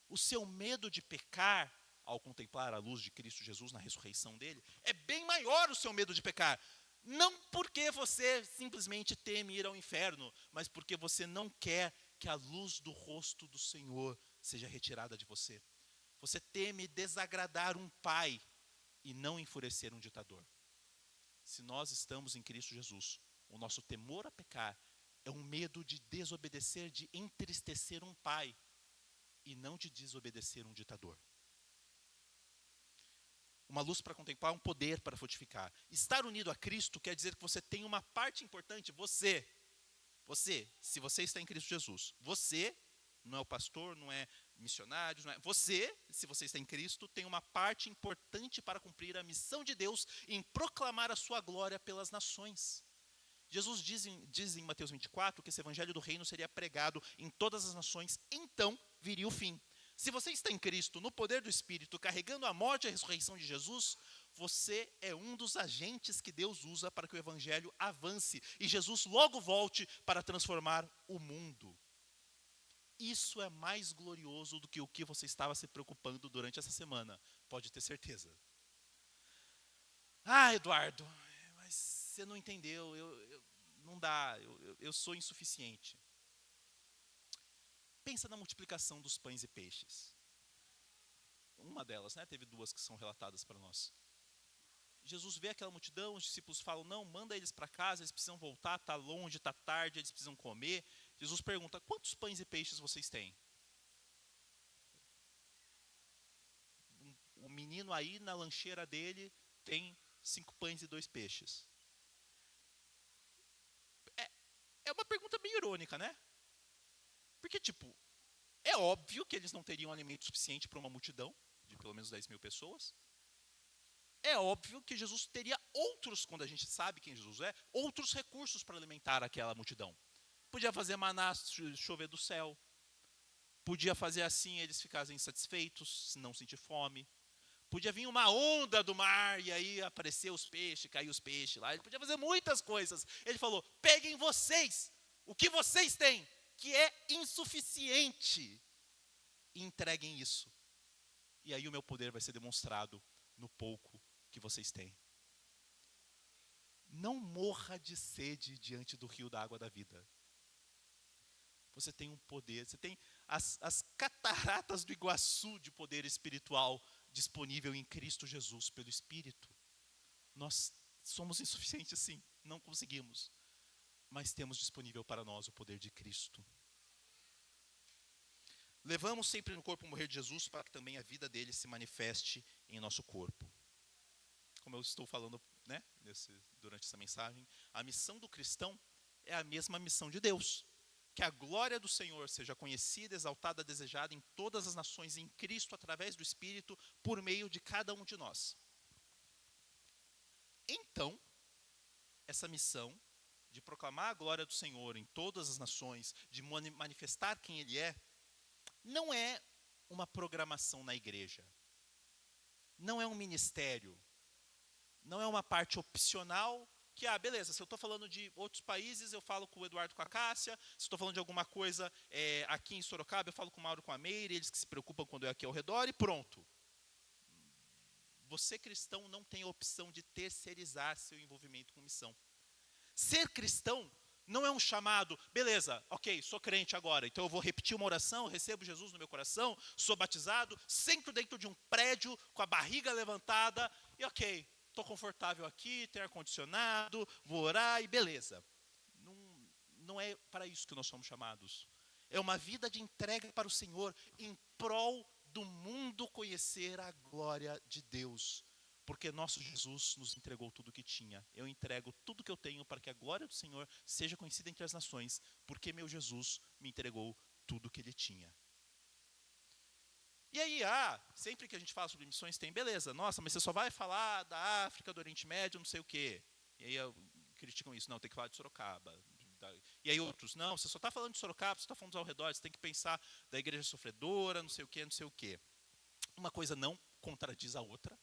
O seu medo de pecar, ao contemplar a luz de Cristo Jesus na ressurreição dele, é bem maior o seu medo de pecar. Não porque você simplesmente teme ir ao inferno, mas porque você não quer que a luz do rosto do Senhor seja retirada de você. Você teme desagradar um pai e não enfurecer um ditador. Se nós estamos em Cristo Jesus, o nosso temor a pecar é um medo de desobedecer, de entristecer um pai e não de desobedecer um ditador. Uma luz para contemplar, um poder para frutificar. Estar unido a Cristo quer dizer que você tem uma parte importante, você, se você está em Cristo Jesus, você, não é o pastor, não é missionário, não é, você, se você está em Cristo, tem uma parte importante para cumprir a missão de Deus em proclamar a sua glória pelas nações. Jesus diz em Mateus 24 que esse evangelho do reino seria pregado em todas as nações, então viria o fim. Se você está em Cristo, no poder do Espírito, carregando a morte e a ressurreição de Jesus, você é um dos agentes que Deus usa para que o evangelho avance e Jesus logo volte para transformar o mundo. Isso é mais glorioso do que o que você estava se preocupando durante essa semana. pode ter certeza. Ah, Eduardo, mas você não entendeu, não dá, eu sou insuficiente. Pensa na multiplicação dos pães e peixes. Uma delas, né? Teve duas que são relatadas para nós. Jesus vê aquela multidão, os discípulos falam, não, manda eles para casa, eles precisam voltar, está longe, está tarde, eles precisam comer. Jesus pergunta, quantos pães e peixes vocês têm? O menino aí na lancheira dele tem 5 pães e 2 peixes. É uma pergunta bem irônica, né? Porque, tipo, é óbvio que eles não teriam alimento suficiente para uma multidão de pelo menos 10 mil pessoas. É óbvio que Jesus teria outros, quando a gente sabe quem Jesus é, outros recursos para alimentar aquela multidão. Podia fazer maná chover do céu. Podia fazer assim eles ficassem satisfeitos, não sentir fome. Podia vir uma onda do mar e aí aparecer os peixes, cair os peixes lá. Ele podia fazer muitas coisas. Ele falou, peguem vocês, o que vocês têm, que é insuficiente, e entreguem isso. E aí o meu poder vai ser demonstrado no pouco que vocês têm. Não morra de sede diante do rio da água da vida. Você tem um poder, você tem as cataratas do Iguaçu de poder espiritual disponível em Cristo Jesus pelo Espírito. Nós somos insuficientes sim, não conseguimos, mas temos disponível para nós o poder de Cristo. Levamos sempre no corpo o morrer de Jesus para que também a vida dele se manifeste em nosso corpo. Como eu estou falando, né, durante essa mensagem, a missão do cristão é a mesma missão de Deus. Que a glória do Senhor seja conhecida, exaltada, desejada em todas as nações em Cristo, através do Espírito, por meio de cada um de nós. Então, essa missão de proclamar a glória do Senhor em todas as nações, de manifestar quem Ele é, não é uma programação na igreja. Não é um ministério. Não é uma parte opcional que, beleza, se eu estou falando de outros países, eu falo com o Eduardo, com a Cássia. Se estou falando de alguma coisa aqui em Sorocaba, eu falo com o Mauro, com a Meire, eles que se preocupam quando eu aqui ao redor e pronto. Você cristão não tem a opção de terceirizar seu envolvimento com missão. Ser cristão não é um chamado, beleza, ok, sou crente agora, então eu vou repetir uma oração, recebo Jesus no meu coração, sou batizado, sento dentro de um prédio com a barriga levantada e ok, estou confortável aqui, tenho ar-condicionado, vou orar e beleza. Não é para isso que nós somos chamados. É uma vida de entrega para o Senhor em prol do mundo conhecer a glória de Deus. Porque nosso Jesus nos entregou tudo o que tinha. Eu entrego tudo o que eu tenho para que a glória do Senhor seja conhecida entre as nações, porque meu Jesus me entregou tudo o que Ele tinha. E aí, sempre que a gente fala sobre missões tem, beleza, nossa, mas você só vai falar da África, do Oriente Médio, não sei o quê. E aí criticam isso, não, tem que falar de Sorocaba. E aí outros, não, você só está falando de Sorocaba, você está falando dos arredores, você tem que pensar da igreja sofredora, não sei o quê, não sei o quê. Uma coisa não contradiz a outra.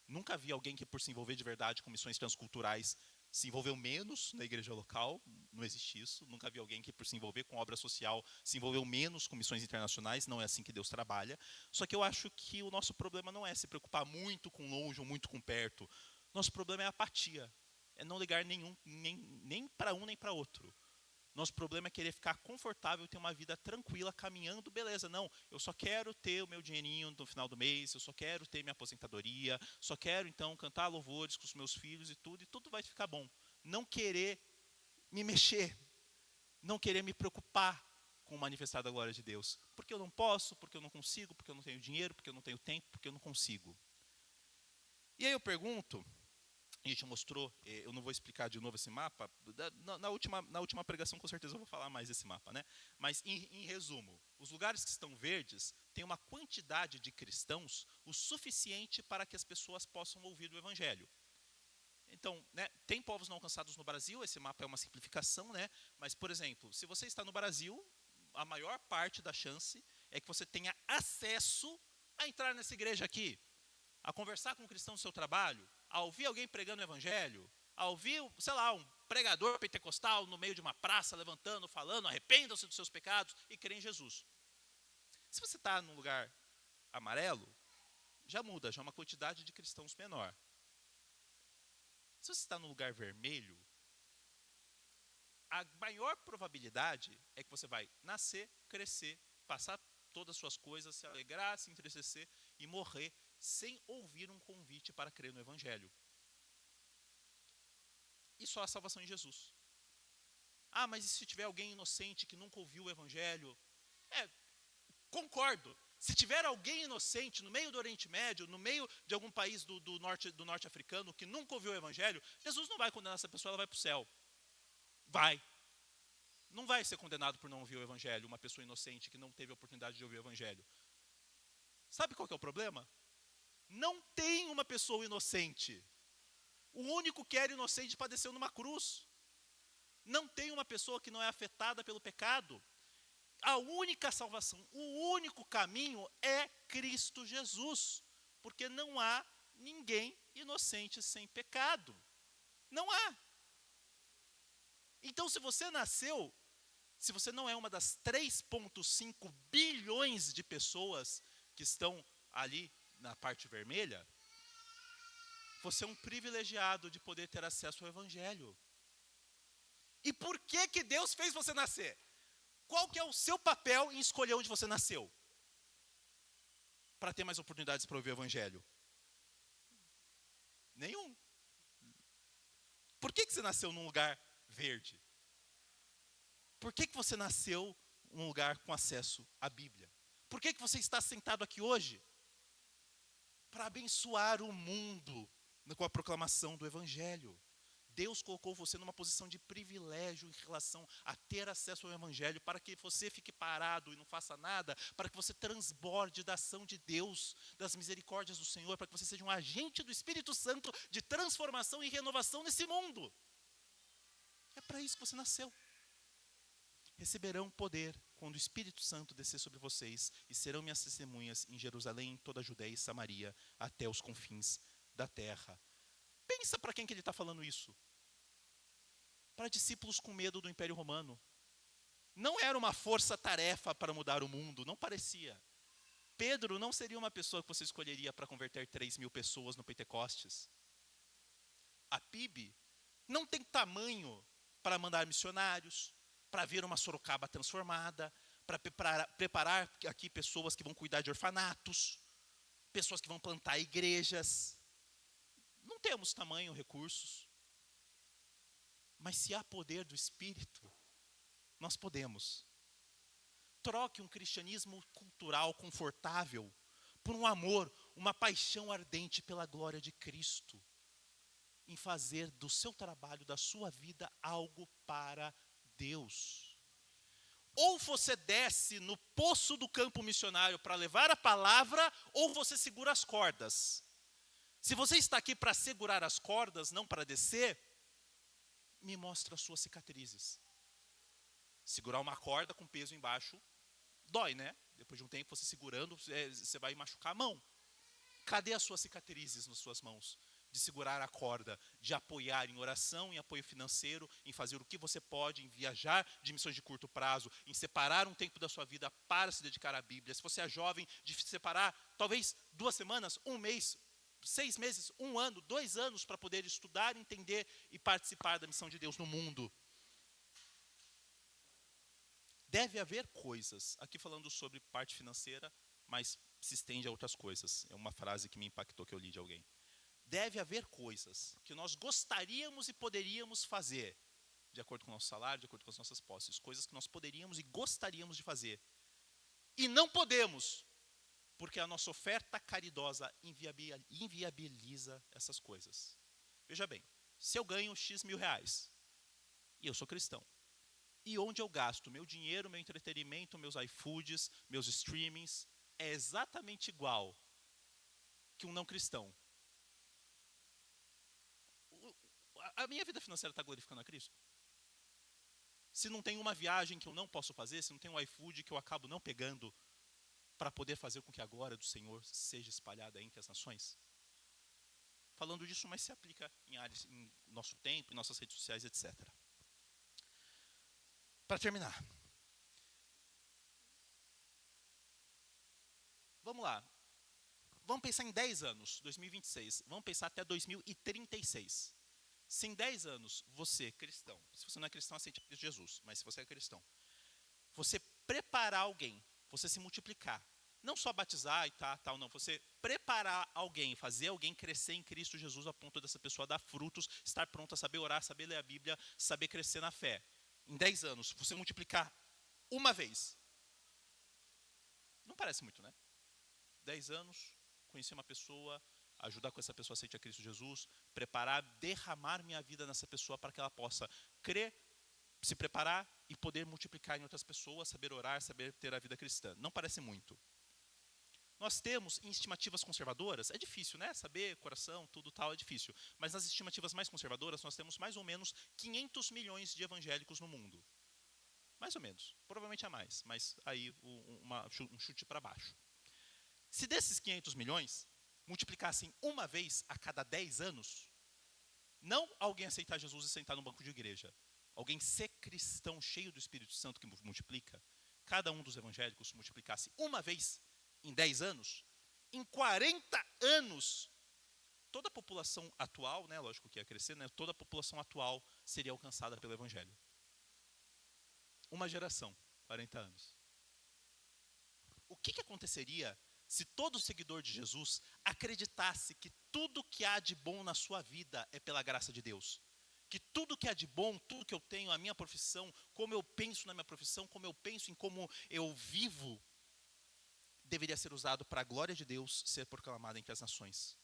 Nunca vi alguém que, por se envolver de verdade com missões transculturais, se envolveu menos na igreja local. Não existe isso. Nunca vi alguém que, por se envolver com obra social, se envolveu menos com missões internacionais. Não é assim que Deus trabalha. Só que eu acho que o nosso problema não é se preocupar muito com longe ou muito com perto. Nosso problema é a apatia. É não ligar nem para um nem para outro. Nosso problema é querer ficar confortável e ter uma vida tranquila, caminhando, beleza. Não, eu só quero ter o meu dinheirinho no final do mês, eu só quero ter minha aposentadoria, só quero, então, cantar louvores com os meus filhos e tudo vai ficar bom. Não querer me mexer, não querer me preocupar com o manifestar da glória de Deus. Porque eu não posso, porque eu não consigo, porque eu não tenho dinheiro, porque eu não tenho tempo, porque eu não consigo. E aí eu pergunto... A gente mostrou, eu não vou explicar de novo esse mapa, na última pregação com certeza eu vou falar mais desse mapa, né? Mas em resumo, os lugares que estão verdes têm uma quantidade de cristãos o suficiente para que as pessoas possam ouvir o Evangelho. Então, né, tem povos não alcançados no Brasil, esse mapa é uma simplificação, né? Mas, por exemplo, se você está no Brasil, a maior parte da chance é que você tenha acesso a entrar nessa igreja aqui, a conversar com um cristão no seu trabalho, a ouvir alguém pregando o evangelho, a ouvir, sei lá, um pregador pentecostal no meio de uma praça, levantando, falando, arrependam-se dos seus pecados e crê em Jesus. Se você está num lugar amarelo, já muda, já é uma quantidade de cristãos menor. Se você está no lugar vermelho, a maior probabilidade é que você vai nascer, crescer, passar todas as suas coisas, se alegrar, se entristecer e morrer sem ouvir um convite para crer no Evangelho. E só a salvação em Jesus. Ah, mas e se tiver alguém inocente que nunca ouviu o Evangelho? Concordo. Se tiver alguém inocente no meio do Oriente Médio, no meio de algum país do norte africano que nunca ouviu o Evangelho, Jesus não vai condenar essa pessoa, ela vai para o céu. Vai. Não vai ser condenado por não ouvir o Evangelho, uma pessoa inocente que não teve a oportunidade de ouvir o Evangelho. Sabe qual que é o problema? Não tem uma pessoa inocente. O único que era inocente padeceu numa cruz. Não tem uma pessoa que não é afetada pelo pecado. A única salvação, o único caminho é Cristo Jesus. Porque não há ninguém inocente sem pecado. Não há. Então, se você nasceu, se você não é uma das 3,5 bilhões de pessoas que estão ali na parte vermelha, você é um privilegiado de poder ter acesso ao Evangelho. E por que Deus fez você nascer? Qual que é o seu papel em escolher onde você nasceu? Para ter mais oportunidades para ouvir o Evangelho? Nenhum. Por que você nasceu num lugar verde? Por que você nasceu num lugar com acesso à Bíblia? Por que você está sentado aqui hoje? Para abençoar o mundo com a proclamação do Evangelho. Deus colocou você numa posição de privilégio em relação a ter acesso ao Evangelho, para que você fique parado e não faça nada, para que você transborde da ação de Deus, das misericórdias do Senhor, para que você seja um agente do Espírito Santo de transformação e renovação nesse mundo. É para isso que você nasceu. Receberão poder quando o Espírito Santo descer sobre vocês e serão minhas testemunhas em Jerusalém, em toda a Judéia e Samaria, até os confins da terra. Pensa para quem que ele está falando isso. Para discípulos com medo do Império Romano. Não era uma força-tarefa para mudar o mundo, não parecia. Pedro não seria uma pessoa que você escolheria para converter 3.000 pessoas no Pentecostes. A PIB não tem tamanho para mandar missionários, para ver uma Sorocaba transformada, para preparar aqui pessoas que vão cuidar de orfanatos, pessoas que vão plantar igrejas. Não temos tamanho, recursos. Mas se há poder do Espírito, nós podemos. Troque um cristianismo cultural confortável por um amor, uma paixão ardente pela glória de Cristo, em fazer do seu trabalho, da sua vida, algo para Deus. Ou você desce no poço do campo missionário para levar a palavra, ou você segura as cordas. Se você está aqui para segurar as cordas, não para descer, me mostra as suas cicatrizes. Segurar uma corda com peso embaixo dói, né? Depois de um tempo você segurando, você vai machucar a mão. Cadê as suas cicatrizes nas suas mãos? De segurar a corda, de apoiar em oração, em apoio financeiro, em fazer o que você pode, em viajar de missões de curto prazo, em separar um tempo da sua vida para se dedicar à Bíblia. Se você é jovem, de separar talvez 2 semanas, 1 mês, 6 meses, 1 ano, 2 anos para poder estudar, entender e participar da missão de Deus no mundo. Deve haver coisas, aqui falando sobre parte financeira, mas se estende a outras coisas. É uma frase que me impactou, que eu li de alguém. Deve haver coisas que nós gostaríamos e poderíamos fazer, de acordo com o nosso salário, de acordo com as nossas posses, coisas que nós poderíamos e gostaríamos de fazer. E não podemos, porque a nossa oferta caridosa inviabiliza essas coisas. Veja bem, se eu ganho X mil reais, e eu sou cristão, e onde eu gasto meu dinheiro, meu entretenimento, meus iFoods, meus streamings, é exatamente igual que um não cristão. A minha vida financeira está glorificando a Cristo? Se não tem uma viagem que eu não posso fazer, se não tem um iFood que eu acabo não pegando para poder fazer com que a glória do Senhor seja espalhada entre as nações? Falando disso, mas se aplica em áreas, em nosso tempo, em nossas redes sociais, etc. Para terminar, vamos lá. vamos pensar em 10 anos, 2026. Vamos pensar até 2036. Se em 10 anos você, cristão, se você não é cristão, aceite Cristo Jesus, mas se você é cristão, você preparar alguém, você se multiplicar, não só batizar e tal, não, você preparar alguém, fazer alguém crescer em Cristo Jesus a ponto dessa pessoa dar frutos, estar pronta a saber orar, saber ler a Bíblia, saber crescer na fé. Em 10 anos, você multiplicar uma vez. Não parece muito, né? 10 anos, conhecer uma pessoa, ajudar com essa pessoa a aceitar Cristo Jesus, preparar, derramar minha vida nessa pessoa para que ela possa crer, se preparar e poder multiplicar em outras pessoas, saber orar, saber ter a vida cristã. Não parece muito. Nós temos em estimativas conservadoras, é difícil, né? Saber, coração, tudo tal, é difícil. Mas nas estimativas mais conservadoras, nós temos mais ou menos 500 milhões de evangélicos no mundo. Mais ou menos. Provavelmente a mais, mas aí um chute para baixo. Se desses 500 milhões multiplicassem uma vez a cada 10 anos, não alguém aceitar Jesus e sentar no banco de igreja, alguém ser cristão cheio do Espírito Santo que multiplica, cada um dos evangélicos multiplicasse uma vez em 10 anos, em 40 anos, toda a população atual, né, lógico que ia crescer, né, toda a população atual seria alcançada pelo evangelho. Uma geração, 40 anos. O que aconteceria se todo seguidor de Jesus acreditasse que tudo que há de bom na sua vida é pela graça de Deus? Que tudo que há de bom, tudo que eu tenho, a minha profissão, como eu penso na minha profissão, como eu penso em como eu vivo, deveria ser usado para a glória de Deus ser proclamado entre as nações.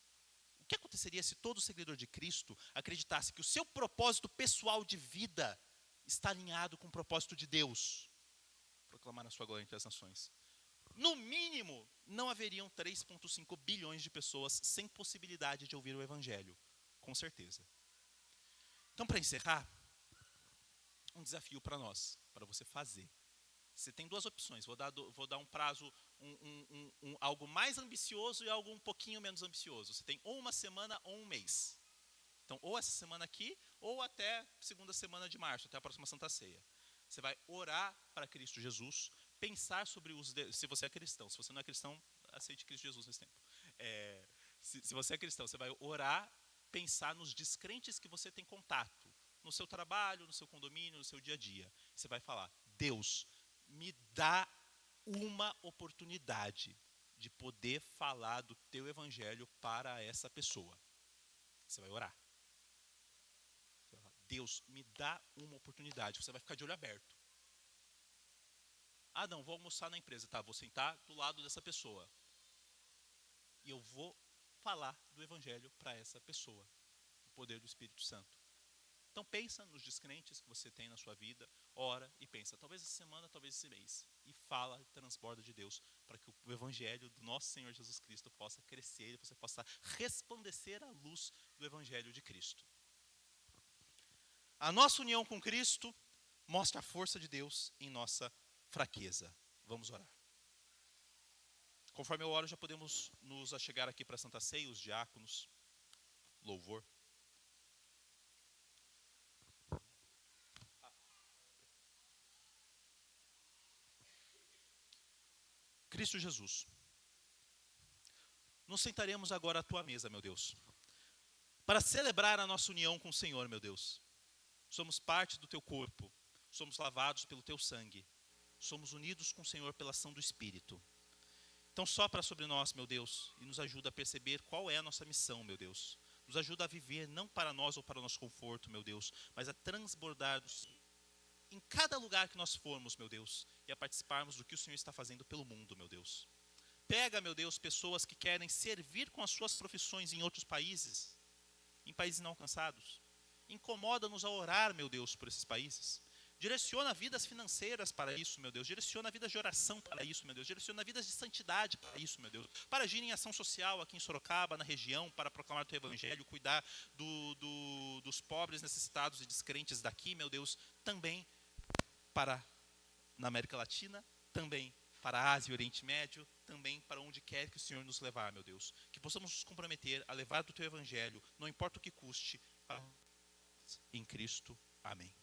O que aconteceria se todo seguidor de Cristo acreditasse que o seu propósito pessoal de vida está alinhado com o propósito de Deus? Proclamar a sua glória entre as nações. No mínimo, não haveriam 3,5 bilhões de pessoas sem possibilidade de ouvir o evangelho. Com certeza. Então, para encerrar, um desafio para nós, para você fazer. Você tem duas opções. Vou dar um prazo, algo mais ambicioso e algo um pouquinho menos ambicioso. Você tem ou uma semana ou um mês. Então, ou essa semana aqui, ou até segunda semana de março, até a próxima Santa Ceia. Você vai orar para Cristo Jesus, pensar sobre os... Se você é cristão, se você não é cristão, aceite Cristo Jesus nesse tempo. Se você é cristão, você vai orar, pensar nos descrentes que você tem contato, no seu trabalho, no seu condomínio, no seu dia a dia. Você vai falar, Deus, me dá uma oportunidade de poder falar do teu evangelho para essa pessoa. Você vai orar. Você vai falar, Deus, me dá uma oportunidade. Você vai ficar de olho aberto. Ah, não, vou almoçar na empresa. Tá, vou sentar do lado dessa pessoa. E eu vou falar do evangelho para essa pessoa. O poder do Espírito Santo. Então pensa nos descrentes que você tem na sua vida, ora e pensa, talvez essa semana, talvez esse mês, e fala e transborda de Deus, para que o evangelho do nosso Senhor Jesus Cristo possa crescer e você possa resplandecer à luz do evangelho de Cristo. A nossa união com Cristo mostra a força de Deus em nossa fraqueza. Vamos orar. Conforme eu oro, já podemos nos achegar aqui para a Santa Ceia, os diáconos, louvor. Cristo Jesus, nos sentaremos agora à tua mesa, meu Deus, para celebrar a nossa união com o Senhor, meu Deus. Somos parte do teu corpo, somos lavados pelo teu sangue, somos unidos com o Senhor pela ação do Espírito. Então sopra sobre nós, meu Deus, e nos ajuda a perceber qual é a nossa missão, meu Deus. Nos ajuda a viver não para nós ou para o nosso conforto, meu Deus, mas a transbordar em cada lugar que nós formos, meu Deus, e a participarmos do que o Senhor está fazendo pelo mundo, meu Deus. Pega, meu Deus, pessoas que querem servir com as suas profissões em outros países, em países não alcançados. Incomoda-nos a orar, meu Deus, por esses países. Direciona vidas financeiras para isso, meu Deus. Direciona vidas de oração para isso, meu Deus. Direciona vidas de santidade para isso, meu Deus. Para agir em ação social aqui em Sorocaba, na região, para proclamar o teu evangelho, cuidar dos pobres, necessitados e descrentes daqui, meu Deus. Também na América Latina, também para a Ásia e Oriente Médio, também para onde quer que o Senhor nos levar, meu Deus. Que possamos nos comprometer a levar do teu evangelho, não importa o que custe, em Cristo. Amém.